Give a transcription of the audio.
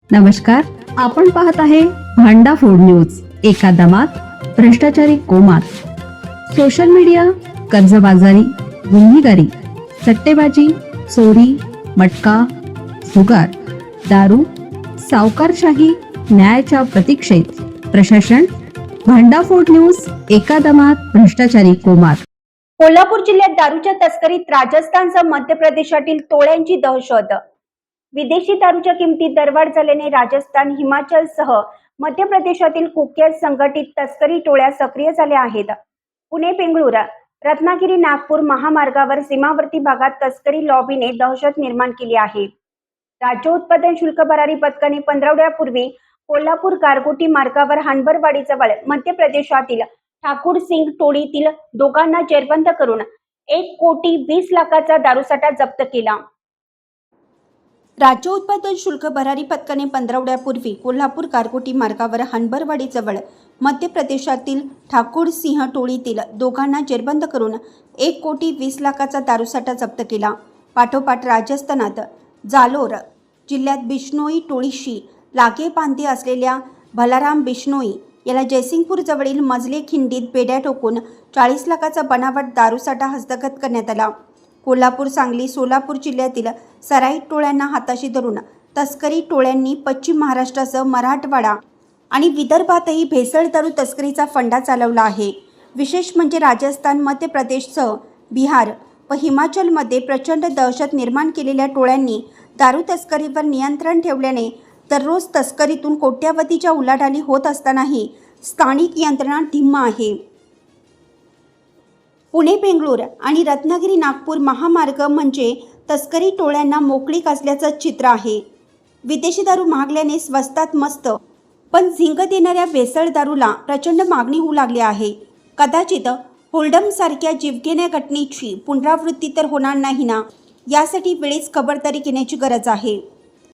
नमस्कार, आपण पाहत आहे भांडा फोड न्यूज. एका दमात भ्रष्टाचारी कोमात. सोशल मीडिया, कर्जबाजारी, गुन्हेगारी, सट्टेबाजी, चोरी, मटका, जुगार, दारू, सावकारशाही, न्यायाच्या प्रतीक्षेत प्रशासन. भांडाफोड न्यूज. एका दमात भ्रष्टाचारी कोमात. कोल्हापूर जिल्ह्यात दारूच्या तस्करीत राजस्थानसह मध्य प्रदेशातील टोळ्यांची दहशत. विदेशी दारूच्या किमतीत दरवाढ झाल्याने राजस्थान, हिमाचलसह मध्य प्रदेशातील कुख्यात संघटित तस्करी टोळ्या सक्रिय झाल्या आहेत. पुणे, बेंगळूर, रत्नागिरी, नागपूर महामार्गावर सीमावर्ती भागात तस्करी लॉबीने दहशत निर्माण केली आहे. राज्य उत्पादन शुल्क भरारी पथकाने पंधरवड्यापूर्वी कोल्हापूर गारगोटी मार्गावर हनबरवाडीजवळ मध्य प्रदेशातील ठाकूर सिंग टोळीतील दोघांना जेरबंद करून 1,20,00,000चा दारूसाठा जप्त केला. राज्य उत्पादन शुल्क भरारी पथकाने पंधरवड्यापूर्वी कोल्हापूर गारगोटी मार्गावर हनबरवाडीजवळ मध्य प्रदेशातील ठाकूर सिंह टोळीतील दोघांना जेरबंद करून 1,20,00,000चा दारूसाठा जप्त केला. पाठोपाठ राजस्थानात जालोर जिल्ह्यात बिश्नोई टोळीशी लागेबांधे असलेल्या भलाराम बिश्नोई याला जयसिंगपूर जवळील मजले खिंडीत बेड्या ठोकून 40 लाखाचा बनावट दारूसाठा हस्तगत करण्यात आला. कोल्हापूर, सांगली, सोलापूर जिल्ह्यातील सराईत टोळ्यांना हाताशी धरून तस्करी टोळ्यांनी पश्चिम महाराष्ट्रासह मराठवाडा आणि विदर्भातही भेसळ दारू तस्करीचा फंडा चालवला आहे. विशेष म्हणजे राजस्थान, मध्य प्रदेशसह बिहार व हिमाचलमध्ये प्रचंड दहशत निर्माण केलेल्या टोळ्यांनी दारू तस्करीवर नियंत्रण ठेवल्याने दररोज तस्करीतून कोट्यावधीच्या उलाढाली होत असतानाही स्थानिक यंत्रणा ढिम्म आहे. पुणे, बेंगळूर आणि रत्नागिरी, नागपूर महामार्ग म्हणजे तस्करी टोळ्यांना मोकळीक असल्याचं चित्र आहे. विदेशी दारू महागल्याने स्वस्तात मस्त पण झिंग देणाऱ्या भेसळ दारूला प्रचंड मागणी होऊ लागली आहे. कदाचित होल्डमसारख्या जीवघेण्या घटनेची पुनरावृत्ती तर होणार नाही ना, यासाठी वेळीच खबरदारी घेण्याची गरज आहे.